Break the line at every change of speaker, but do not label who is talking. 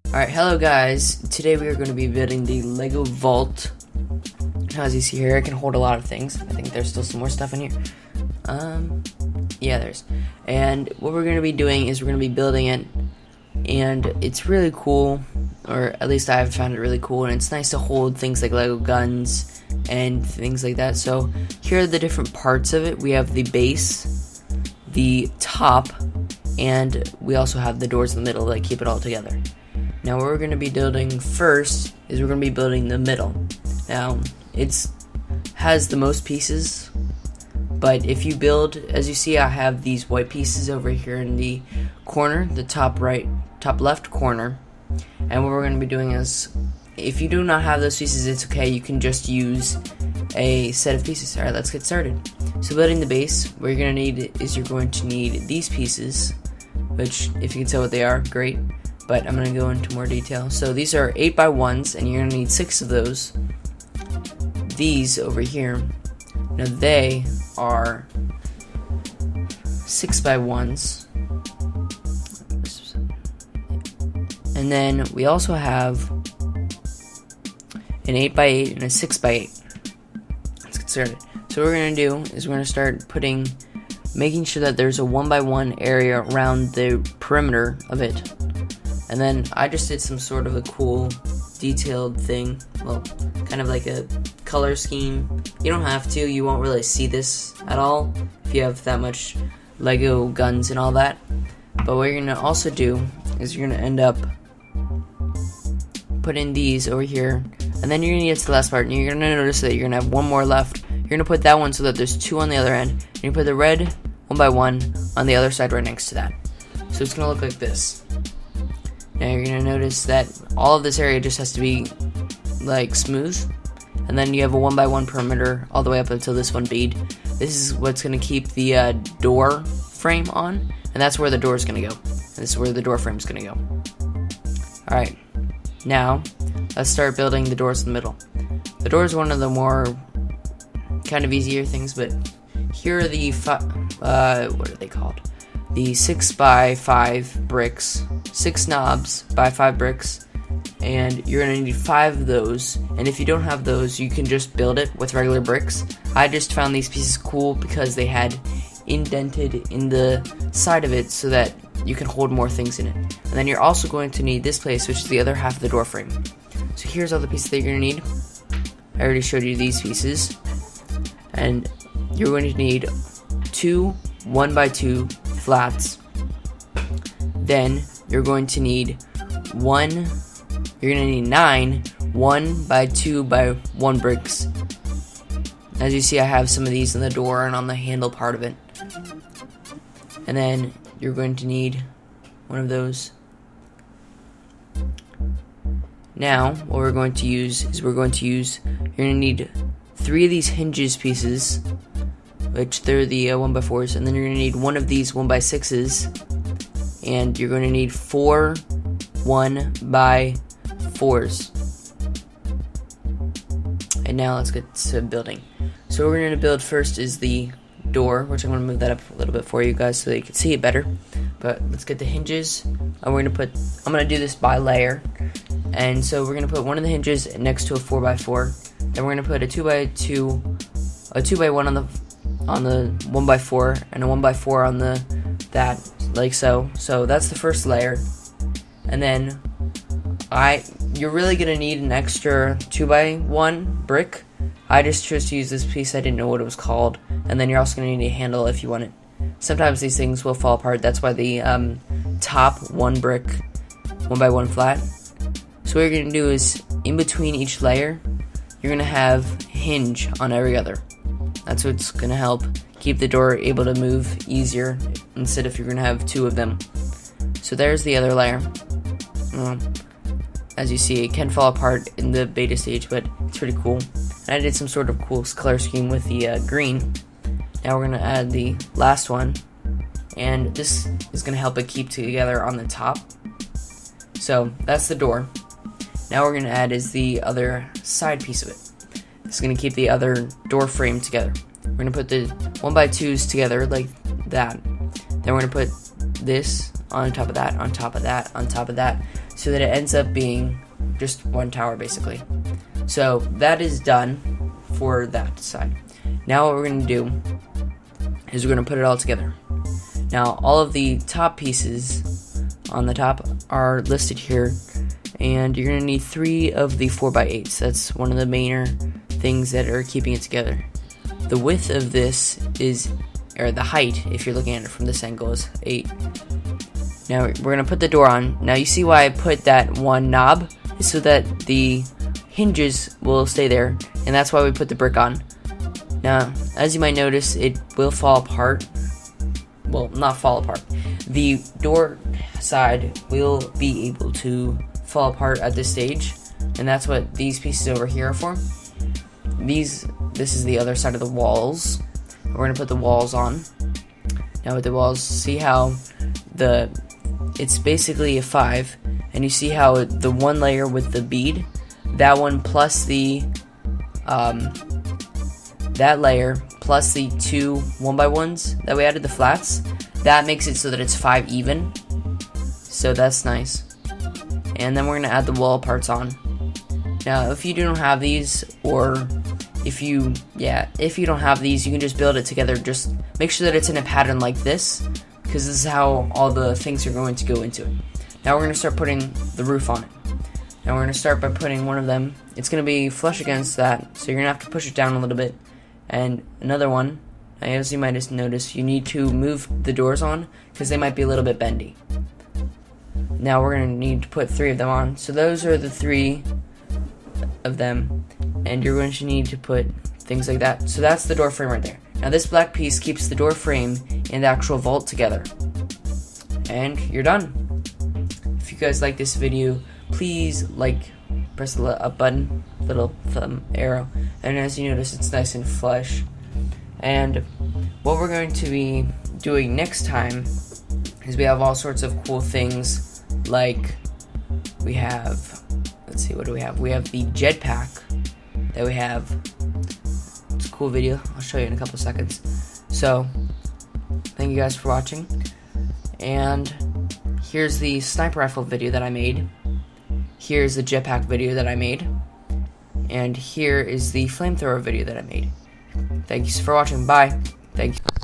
Alright, hello guys. Today we are going to be building the Lego vault. As you see here, it can hold a lot of things. I think there's still some more stuff in here. Yeah, there's. And what we're going to be doing is we're going to be building it. And it's really cool, or at least I've found it really cool. And it's nice to hold things like Lego guns and things like that. So here are the different parts of it. We have the base, the top, and we also have the doors in the middle that keep it all together. Now what we're going to be building first is we're going to be building the middle. Now it has the most pieces, but if you build, as you see, I have these white pieces over here in the corner, the top left corner. And what we're going to be doing is, if you do not have those pieces, it's okay, you can just use a set of pieces. Alright, let's get started. So building the base, what you're going to need is you're going to need these pieces, which if you can tell what they are, great. But I'm going to go into more detail. So these are 8x1s, and you're going to need 6 of those. These over here, now they are 6x1s. And then we also have an 8x8 and a 6x8. Let's get started. So what we're going to do is we're going to start making sure that there's a 1x1 area around the perimeter of it. And then I just did some sort of a cool detailed thing, well, kind of like a color scheme. You don't have to, you won't really see this at all if you have that much Lego guns and all that. But what you're going to also do is you're going to end up putting these over here, and then you're going to get to the last part, and you're going to notice that you're going to have one more left. You're going to put that one so that there's 2 on the other end, and you put the red 1x1 on the other side right next to that. So it's going to look like this. Now you're going to notice that all of this area just has to be like smooth, and then you have a 1x1 perimeter all the way up until this one bead. This is what's going to keep the door frame on, and that's where the door is going to go. And this is where the door frame is going to go. Alright, now let's start building the doors in the middle. The door is one of the more kind of easier things, but here are the what are they called? The 6x5 bricks, 6 knobs by 5 bricks, and you're going to need 5 of those. And if you don't have those, you can just build it with regular bricks. I just found these pieces cool because they had indented in the side of it so that you can hold more things in it. And then you're also going to need this place, which is the other half of the door frame. So here's all the pieces that you're going to need. I already showed you these pieces. And you're going to need 2 1x2 flats. Then you're going to need 9 1x2x1 bricks. As you see, I have some of these in the door and on the handle part of it. And then you're going to need one of those. Now what we're going to use is you're going to need 3 of these hinges pieces, which they're the 1x4s, and then you're going to need 1 of these 1x6s, and you're going to need 4 1x4s. And now let's get to building. So what we're going to build first is the door, which I'm going to move that up a little bit for you guys so that you can see it better. But let's get the hinges, and I'm going to do this by layer. And so we're going to put one of the hinges next to a 4x4. Then we're going to put a 2x2, a 2x1 on the 1x4, and a 1x4 on that, like so. So that's the first layer. And then you're really going to need an extra 2x1 brick. I just chose to use this piece, I didn't know what it was called. And then you're also going to need a handle if you want it. Sometimes these things will fall apart, that's why the top 1 brick 1x1 flat. So what you're going to do is, in between each layer, you're going to have hinge on every other. That's what's going to help keep the door able to move easier instead if you're going to have 2 of them. So there's the other layer. As you see, it can fall apart in the beta stage, but it's pretty cool. And I did some sort of cool color scheme with the green. Now we're going to add the last one, and this is going to help it keep together on the top. So that's the door. Now what we're going to add is the other side piece of it. This is going to keep the other door frame together. We're going to put the 1x2s together like that. Then we're going to put this on top of that, on top of that, on top of that, so that it ends up being just one tower basically. So that is done for that side. Now what we're going to do is we're going to put it all together. Now all of the top pieces on the top are listed here, and you're going to need 3 of the 4x8s. That's one of the mainer things that are keeping it together. The width of this is, or the height, if you're looking at it from this angle, is 8. Now we're going to put the door on. Now you see why I put that one knob, is so that the hinges will stay there, and that's why we put the brick on. Now, as you might notice, it will fall apart. Well, not fall apart. The door side will be able to fall apart at this stage, and that's what these pieces over here are for. This is the other side of the walls. We're going to put the walls on. Now with the walls, see how it's basically a 5, and you see how the one layer with the bead, that one plus the that layer plus the 2 1x1s that we added, the flats, that makes it so that it's 5 even. So that's nice. And then we're going to add the wall parts on. Now if you don't have these, or if you don't have these, you can just build it together. Just make sure that it's in a pattern like this, because this is how all the things are going to go into it. Now we're going to start putting the roof on it. Now we're going to start by putting one of them. It's going to be flush against that, so you're going to have to push it down a little bit. And another one, as you might have noticed, you need to move the doors on, because they might be a little bit bendy. Now we're going to need to put 3 of them on. So those are the 3 of them, and you're going to need to put things like that. So that's the door frame right there. Now this black piece keeps the door frame and the actual vault together. And you're done. If you guys like this video, please press the up button, little thumb arrow, and as you notice, it's nice and flush. And what we're going to be doing next time is we have all sorts of cool things, like we have, let's see, what do we have? We have the jetpack that we have. It's a cool video. I'll show you in a couple seconds. So, thank you guys for watching. And here's the sniper rifle video that I made. Here's the jetpack video that I made. And here is the flamethrower video that I made. Thanks for watching. Bye. Thank you.